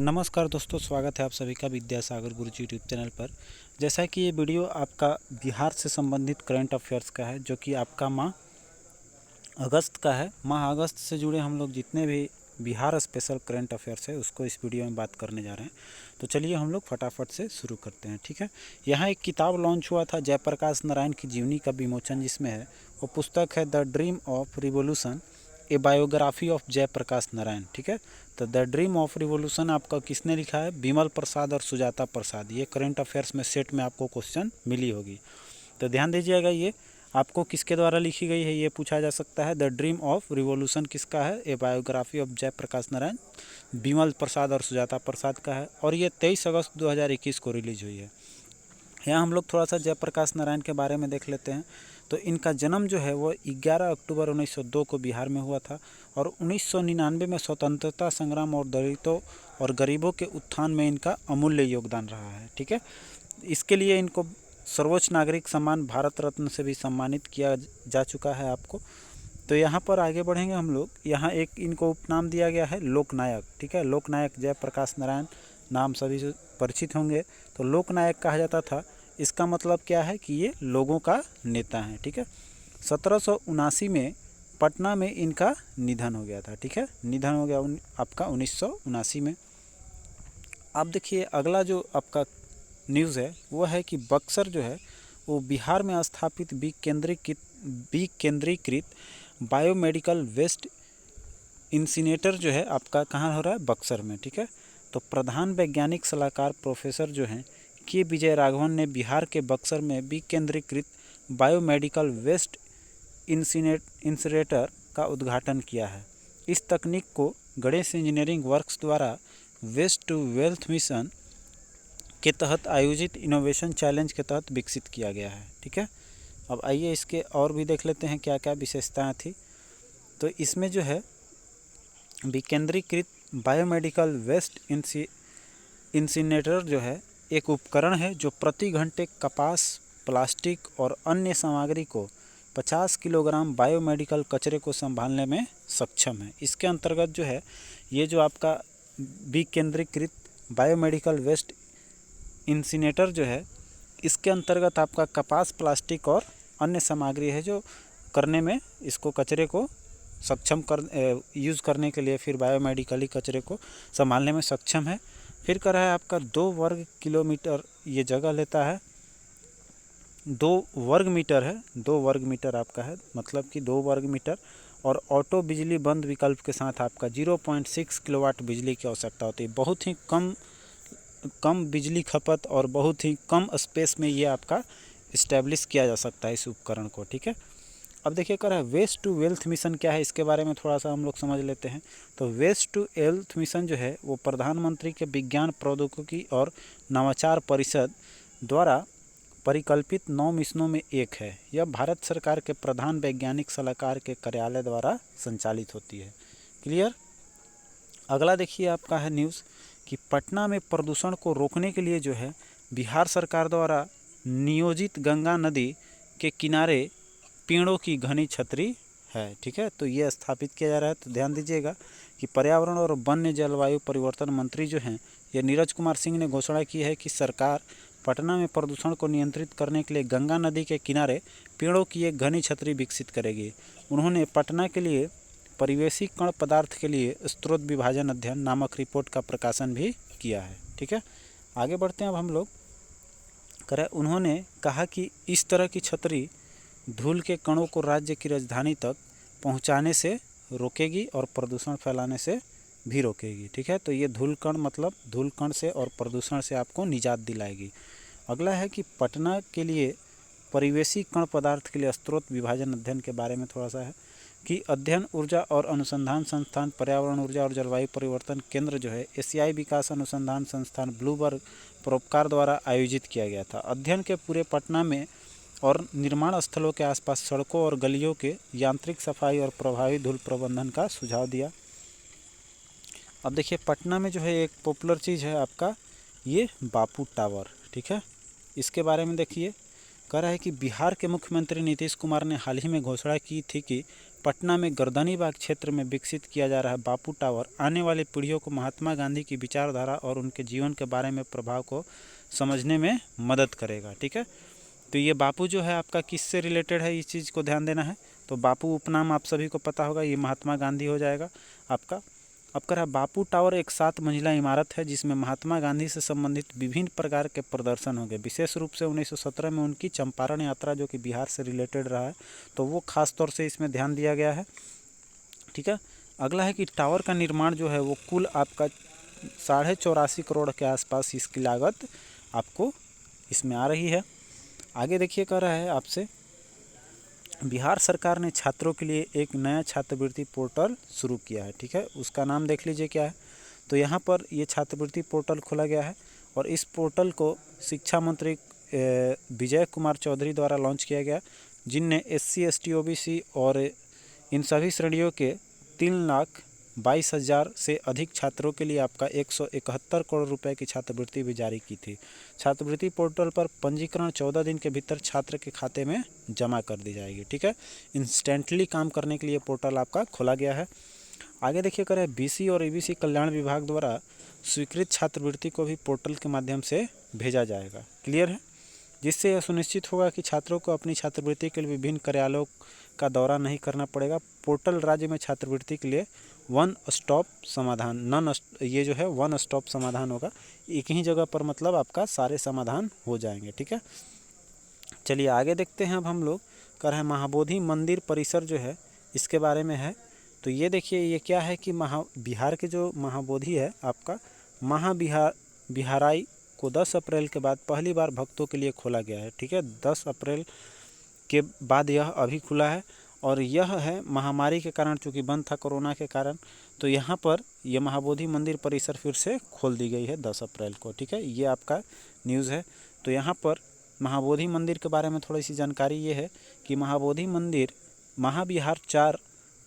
नमस्कार दोस्तों, स्वागत है आप सभी का विद्यासागर गुरुजी यूट्यूब चैनल पर। जैसा कि ये वीडियो आपका बिहार से संबंधित करंट अफेयर्स का है, जो कि आपका माह अगस्त का है। माह अगस्त से जुड़े हम लोग जितने भी बिहार स्पेशल करंट अफेयर्स है उसको इस वीडियो में बात करने जा रहे हैं। तो चलिए हम लोग फटाफट से शुरू करते हैं, ठीक है। यहाँ एक किताब लॉन्च हुआ था जयप्रकाश नारायण की जीवनी का विमोचन, जिसमें है वो पुस्तक है the dream of revolution, a biography of Jayaprakash Narayan, ठीक है। तो द ड्रीम ऑफ रिवोल्यूशन आपका किसने लिखा है? विमल प्रसाद और सुजाता प्रसाद। ये करंट अफेयर्स में सेट में आपको क्वेश्चन मिली होगी, तो ध्यान दीजिएगा। ये आपको किसके द्वारा लिखी गई है ये पूछा जा सकता है। द ड्रीम ऑफ रिवोल्यूशन किसका है? A biography of Jayaprakash Narayan, Vimal Prasad और सुजाता प्रसाद का है, और ये 23 अगस्त 2021 को रिलीज हुई है। यहाँ हम लोग थोड़ा सा जयप्रकाश नारायण के बारे में देख लेते हैं। तो इनका जन्म जो है वो 11 अक्टूबर 1902 को बिहार में हुआ था, और 1999 में स्वतंत्रता संग्राम और दलितों और गरीबों के उत्थान में इनका अमूल्य योगदान रहा है, ठीक है। इसके लिए इनको सर्वोच्च नागरिक सम्मान भारत रत्न से भी सम्मानित किया जा चुका है आपको। तो यहाँ पर आगे बढ़ेंगे हम लोग। यहाँ एक इनको उपनाम दिया गया है लोकनायक, ठीक है। लोकनायक जयप्रकाश नारायण नाम सभी से परिचित होंगे। तो लोकनायक कहा जाता था, इसका मतलब क्या है कि ये लोगों का नेता है, ठीक है। 1779 में पटना में इनका निधन हो गया था, ठीक है। निधन हो गया आपका 1979 में। अब देखिए अगला जो आपका न्यूज़ है वो है कि बक्सर जो है वो बिहार में स्थापित विकेंद्रीकृत बायोमेडिकल वेस्ट इंसिनेटर जो है आपका कहाँ हो रहा है? बक्सर में, ठीक है। तो प्रधान वैज्ञानिक सलाहकार प्रोफेसर जो हैं के विजय राघवन ने बिहार के बक्सर में विकेंद्रीकृत बायोमेडिकल वेस्ट इंसिनेटर का उद्घाटन किया है। इस तकनीक को गणेश इंजीनियरिंग वर्क्स द्वारा वेस्ट टू वेल्थ मिशन के तहत आयोजित इनोवेशन चैलेंज के तहत विकसित किया गया है, ठीक है। अब आइए इसके और भी देख लेते हैं क्या क्या विशेषताएं थी। तो इसमें जो है विकेंद्रीकृत बायोमेडिकल वेस्ट इंसिनेटर जो है एक उपकरण है जो प्रति घंटे कपास, प्लास्टिक और अन्य सामग्री को 50 किलोग्राम बायोमेडिकल कचरे को संभालने में सक्षम है। इसके अंतर्गत जो है ये जो आपका विकेंद्रीकृत बायोमेडिकल वेस्ट इंसिनेटर जो है, इसके अंतर्गत आपका कपास, प्लास्टिक और अन्य सामग्री है जो करने में इसको कचरे को सक्षम यूज़ करने के लिए, फिर बायोमेडिकली कचरे को संभालने में सक्षम है। फिर कर रहा है आपका 2 वर्ग किलोमीटर ये जगह लेता है, 2 वर्ग मीटर है, 2 वर्ग मीटर आपका है, मतलब कि 2 वर्ग मीटर। और ऑटो बिजली बंद विकल्प के साथ आपका 0.6 किलोवाट बिजली की आवश्यकता होती है। बहुत ही कम बिजली खपत और बहुत ही कम स्पेस में ये आपका इस्टेब्लिश किया जा सकता है इस उपकरण को, ठीक है। अब देखिए कर है वेस्ट टू वेल्थ मिशन क्या है, इसके बारे में थोड़ा सा हम लोग समझ लेते हैं। तो वेस्ट टू वेल्थ मिशन जो है वो प्रधानमंत्री के विज्ञान प्रौद्योगिकी और नवाचार परिषद द्वारा परिकल्पित 9 मिशनों में एक है। यह भारत सरकार के प्रधान वैज्ञानिक सलाहकार के कार्यालय द्वारा संचालित होती है। क्लियर। अगला देखिए आपका है न्यूज़ कि पटना में प्रदूषण को रोकने के लिए जो है बिहार सरकार द्वारा नियोजित गंगा नदी के किनारे पेड़ों की घनी छतरी है, ठीक है। तो ये स्थापित किया जा रहा है। तो ध्यान दीजिएगा कि पर्यावरण और वन्य जलवायु परिवर्तन मंत्री जो हैं ये नीरज कुमार सिंह ने घोषणा की है कि सरकार पटना में प्रदूषण को नियंत्रित करने के लिए गंगा नदी के किनारे पेड़ों की एक घनी छतरी विकसित करेगी। उन्होंने पटना के लिए परिवेशी कण पदार्थ के लिए स्रोत विभाजन अध्ययन नामक रिपोर्ट का प्रकाशन भी किया है, ठीक है। आगे बढ़ते हैं अब हम लोग। उन्होंने कहा कि इस तरह की छतरी धूल के कणों को राज्य की राजधानी तक पहुंचाने से रोकेगी और प्रदूषण फैलाने से भी रोकेगी, ठीक है। तो ये धूल कण मतलब धूल कण से और प्रदूषण से आपको निजात दिलाएगी। अगला है कि पटना के लिए परिवेशी कण पदार्थ के लिए स्रोत विभाजन अध्ययन के बारे में थोड़ा सा है कि अध्ययन ऊर्जा और अनुसंधान संस्थान पर्यावरण ऊर्जा और जलवायु परिवर्तन केंद्र जो है एशियाई विकास अनुसंधान संस्थान ब्लूबर्ग परोपकार द्वारा आयोजित किया गया था। अध्ययन के पूरे पटना में और निर्माण स्थलों के आसपास सड़कों और गलियों के यांत्रिक सफाई और प्रभावी धूल प्रबंधन का सुझाव दिया। अब देखिए पटना में जो है एक पॉपुलर चीज़ है आपका ये बापू टावर, ठीक है। इसके बारे में देखिए कह रहा है कि बिहार के मुख्यमंत्री नीतीश कुमार ने हाल ही में घोषणा की थी कि पटना में गर्दनीबाग क्षेत्र में विकसित किया जा रहा है बापू टावर आने वाली पीढ़ियों को महात्मा गांधी की विचारधारा और उनके जीवन के बारे में प्रभाव को समझने में मदद करेगा। ठीक है, तो ये बापू जो है आपका किससे रिलेटेड है, इस चीज़ को ध्यान देना है। तो बापू उपनाम आप सभी को पता होगा, ये महात्मा गांधी हो जाएगा आपका। अब कह रहा है बापू टावर एक 7 मंजिला इमारत है जिसमें महात्मा गांधी से संबंधित विभिन्न प्रकार के प्रदर्शन होंगे। विशेष रूप से 1917 में उनकी चंपारण यात्रा जो कि बिहार से रिलेटेड रहा है, तो वो खास तौर से इसमें ध्यान दिया गया है। ठीक है, अगला है कि टावर का निर्माण जो है वो कुल आपका 84.5 करोड़ के आसपास इसकी लागत आपको इसमें आ रही है। आगे देखिए, कह रहा है आपसे बिहार सरकार ने छात्रों के लिए एक नया छात्रवृत्ति पोर्टल शुरू किया है। ठीक है, उसका नाम देख लीजिए क्या है। तो यहाँ पर ये छात्रवृत्ति पोर्टल खोला गया है और इस पोर्टल को शिक्षा मंत्री विजय कुमार चौधरी द्वारा लॉन्च किया गया, जिनने SC ST OBC और इन सभी श्रेणियों के 3,22,000 से अधिक छात्रों के लिए आपका 171 करोड़ रुपए की छात्रवृत्ति भी जारी की थी। छात्रवृत्ति पोर्टल पर पंजीकरण 14 दिन के भीतर छात्र के खाते में जमा कर दी जाएगी। ठीक है, इंस्टेंटली काम करने के लिए पोर्टल आपका खोला गया है। आगे देखिए, करें BC और EBC कल्याण विभाग द्वारा स्वीकृत छात्रवृत्ति को भी पोर्टल के माध्यम से भेजा जाएगा। क्लियर है, जिससे यह सुनिश्चित होगा कि छात्रों को अपनी छात्रवृत्ति के लिए विभिन्न कार्यालयों का दौरा नहीं करना पड़ेगा। पोर्टल राज्य में छात्रवृत्ति के लिए वन स्टॉप समाधान ये जो है वन स्टॉप समाधान होगा, एक ही जगह पर मतलब आपका सारे समाधान हो जाएंगे। ठीक है, चलिए आगे देखते हैं। अब हम लोग कर रहे हैं महाबोधि मंदिर परिसर जो है इसके बारे में है। तो ये देखिए, ये क्या है कि बिहार के जो महाबोधि है आपका बिहाराई को 10 अप्रैल के बाद पहली बार भक्तों के लिए खोला गया है। ठीक है, 10 अप्रैल के बाद यह अभी खुला है और यह है महामारी के कारण, चूँकि बंद था कोरोना के कारण, तो यहाँ पर यह महाबोधि मंदिर परिसर फिर से खोल दी गई है 10 अप्रैल को। ठीक है, ये आपका न्यूज़ है। तो यहाँ पर महाबोधि मंदिर के बारे में थोड़ी सी जानकारी ये है कि महाबोधि मंदिर महाविहार 4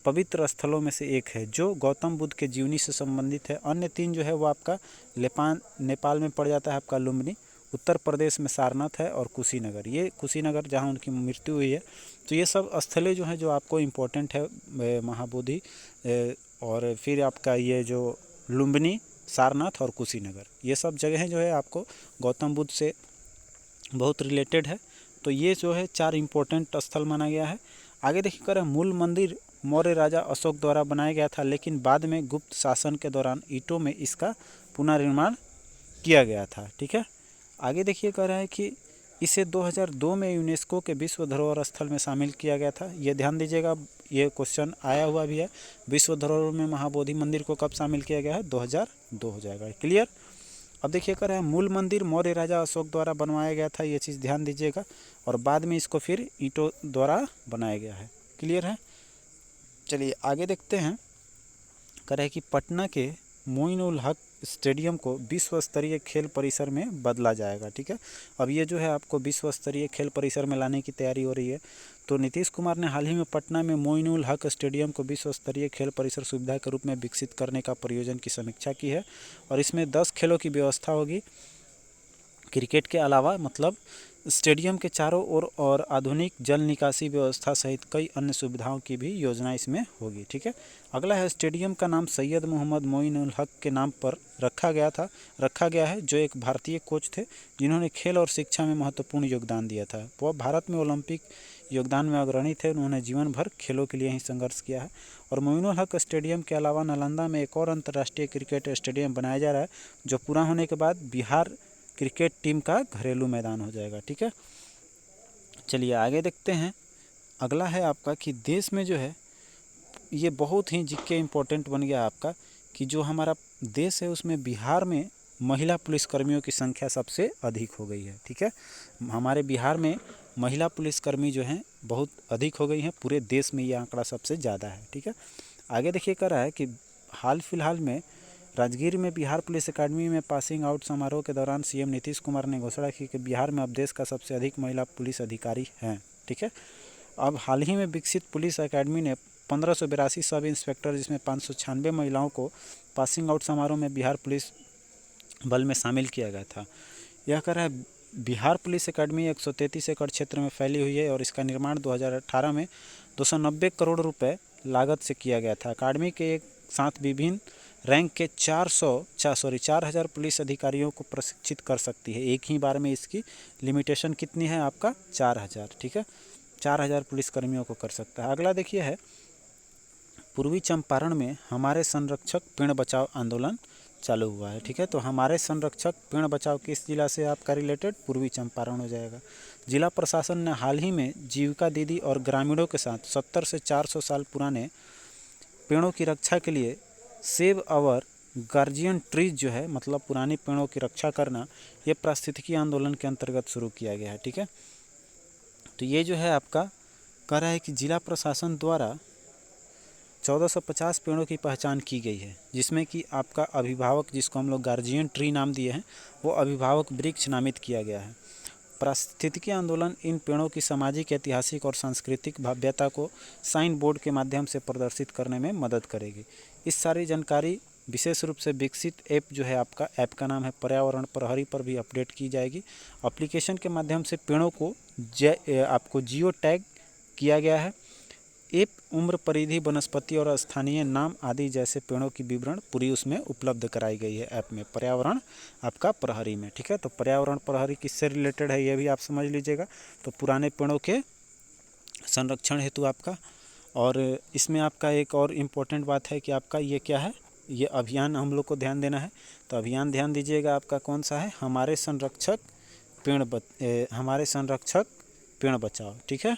पवित्र स्थलों में से एक है जो गौतम बुद्ध के जीवनी से संबंधित है। अन्य 3 जो है वो आपका नेपाल में पड़ जाता है आपका लुम्बिनी, उत्तर प्रदेश में सारनाथ है और कुशीनगर, ये कुशीनगर जहाँ उनकी मृत्यु हुई है। तो ये सब स्थलें जो हैं जो आपको इम्पोर्टेंट है महाबोधि, और फिर आपका ये जो लुम्बिनी, सारनाथ और कुशीनगर, ये सब जगहें जो है आपको गौतम बुद्ध से बहुत रिलेटेड है। तो ये जो है 4 इम्पोर्टेंट स्थल माना गया है। आगे देखिए, कर मूल मंदिर मौर्य राजा अशोक द्वारा बनाया गया था, लेकिन बाद में गुप्त शासन के दौरान ईंटों में इसका पुनर्निर्माण किया गया था। ठीक है, आगे देखिए, कह रहा है कि इसे 2002 में यूनेस्को के विश्व धरोहर स्थल में शामिल किया गया था। ये ध्यान दीजिएगा, ये क्वेश्चन आया हुआ भी है, विश्व धरोहर में महाबोधि मंदिर को कब शामिल किया गया है, 2002 हो जाएगा। क्लियर। अब देखिए, कह रहा है मूल मंदिर मौर्य राजा अशोक द्वारा बनवाया गया था, ये चीज़ ध्यान दीजिएगा, और बाद में इसको फिर ईंटों द्वारा बनाया गया है। क्लियर है, चलिए आगे देखते हैं। कह रहे हैं कि पटना के मोइनुल हक स्टेडियम को विश्व स्तरीय खेल परिसर में बदला जाएगा। ठीक है, अब ये जो है आपको विश्व स्तरीय खेल परिसर में लाने की तैयारी हो रही है। तो नीतीश कुमार ने हाल ही में पटना में मोइनुल हक स्टेडियम को विश्व स्तरीय खेल परिसर सुविधा के रूप में विकसित करने का परियोजना की समीक्षा की है और इसमें 10 खेलों की व्यवस्था होगी। क्रिकेट के अलावा मतलब स्टेडियम के चारों ओर और आधुनिक जल निकासी व्यवस्था सहित कई अन्य सुविधाओं की भी योजना इसमें होगी। ठीक है, अगला है स्टेडियम का नाम सैयद मोहम्मद मोइनुल हक के नाम पर रखा गया है, जो एक भारतीय कोच थे जिन्होंने खेल और शिक्षा में महत्वपूर्ण योगदान दिया था। वह भारत में ओलंपिक योगदान में अग्रणी थे, उन्होंने जीवन भर खेलों के लिए ही संघर्ष किया है। और मोइनुल हक स्टेडियम के अलावा नालंदा में एक और अंतर्राष्ट्रीय क्रिकेट स्टेडियम बनाया जा रहा है, जो पूरा होने के बाद बिहार क्रिकेट टीम का घरेलू मैदान हो जाएगा। ठीक है, चलिए आगे देखते हैं। अगला है आपका कि देश में जो है ये बहुत ही जीके इम्पोर्टेंट बन गया आपका कि जो हमारा देश है उसमें बिहार में महिला पुलिसकर्मियों की संख्या सबसे अधिक हो गई है। ठीक है, हमारे बिहार में महिला पुलिसकर्मी जो हैं बहुत अधिक हो गई हैं, पूरे देश में ये आंकड़ा सबसे ज़्यादा है। ठीक है, आगे देखिए, कह रहा है कि हाल फिलहाल में राजगीर में बिहार पुलिस अकादमी में पासिंग आउट समारोह के दौरान सीएम नीतीश कुमार ने घोषणा की कि बिहार में अब देश का सबसे अधिक महिला पुलिस अधिकारी हैं। ठीक है, अब हाल ही में विकसित पुलिस अकादमी ने 1582 सब इंस्पेक्टर जिसमें 596 महिलाओं को पासिंग आउट समारोह में बिहार पुलिस बल में शामिल किया गया था। यह कह रहा है बिहार पुलिस अकादमी 133 एकड़ क्षेत्र में फैली हुई है और इसका निर्माण 2018 में 290 करोड़ रुपए लागत से किया गया था। अकादमी के एक साथ विभिन्न रैंक के 4,000 पुलिस अधिकारियों को प्रशिक्षित कर सकती है। एक ही बार में इसकी लिमिटेशन कितनी है आपका 4,000, ठीक है, 4,000 पुलिसकर्मियों को कर सकता है। अगला देखिए है, पूर्वी चंपारण में हमारे संरक्षक पेड़ बचाओ आंदोलन चालू हुआ है, ठीक है। तो हमारे संरक्षक पेड़ बचाओ किस जिला से आपका रिलेटेड, पूर्वी चंपारण हो जाएगा। जिला प्रशासन ने हाल ही में जीविका दीदी और ग्रामीणों के साथ 70 से 400 साल पुराने पेड़ों की रक्षा के लिए सेव अवर गार्जियन ट्रीज जो है, मतलब पुराने पेड़ों की रक्षा करना, ये पारिस्थितिकी आंदोलन के अंतर्गत शुरू किया गया है, ठीक है। तो ये जो है आपका कह रहा है कि जिला प्रशासन द्वारा 1450 पेड़ों की पहचान की गई है, जिसमें कि आपका अभिभावक, जिसको हम लोग गार्जियन ट्री नाम दिए हैं, वो अभिभावक वृक्ष नामित किया गया है। पारिस्थितिकी आंदोलन इन पेड़ों की सामाजिक, ऐतिहासिक और सांस्कृतिक भव्यता को साइन बोर्ड के माध्यम से प्रदर्शित करने में मदद करेगी। इस सारी जानकारी विशेष रूप से विकसित ऐप जो है आपका, ऐप का नाम है पर्यावरण प्रहरी, पर भी अपडेट की जाएगी। एप्लीकेशन के माध्यम से पेड़ों को आपको जियो टैग किया गया है। ऐप उम्र, परिधि, वनस्पति और स्थानीय नाम आदि जैसे पेड़ों की विवरण पूरी उसमें उपलब्ध कराई गई है ऐप में, पर्यावरण आपका प्रहरी में, ठीक है। तो पर्यावरण प्रहरी किससे रिलेटेड है ये भी आप समझ लीजिएगा। तो पुराने पेड़ों के संरक्षण हेतु आपका, और इसमें आपका एक और इम्पोर्टेंट बात है कि आपका ये क्या है, ये अभियान हम लोग को ध्यान देना है। तो अभियान ध्यान दीजिएगा आपका कौन सा है, हमारे संरक्षक पेड़ बचाओ, ठीक है।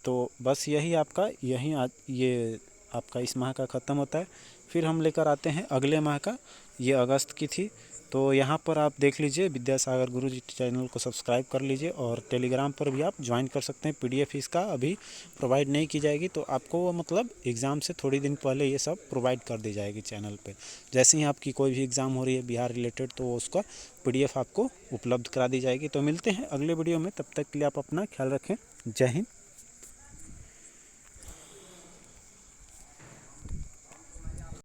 तो बस यही आपका ये आपका इस माह का ख़त्म होता है। फिर हम लेकर आते हैं अगले माह का, ये अगस्त की थी। तो यहाँ पर आप देख लीजिए, विद्यासागर गुरुजी चैनल को सब्सक्राइब कर लीजिए, और टेलीग्राम पर भी आप ज्वाइन कर सकते हैं। PDF इसका अभी प्रोवाइड नहीं की जाएगी, तो आपको वो मतलब एग्ज़ाम से थोड़ी दिन पहले ये सब प्रोवाइड कर दी जाएगी चैनल पे। जैसे ही आपकी कोई भी एग्ज़ाम हो रही है बिहार रिलेटेड, तो उसका PDF आपको उपलब्ध करा दी जाएगी। तो मिलते हैं अगले वीडियो में, तब तक के लिए आप अपना ख्याल रखें। जय हिंद।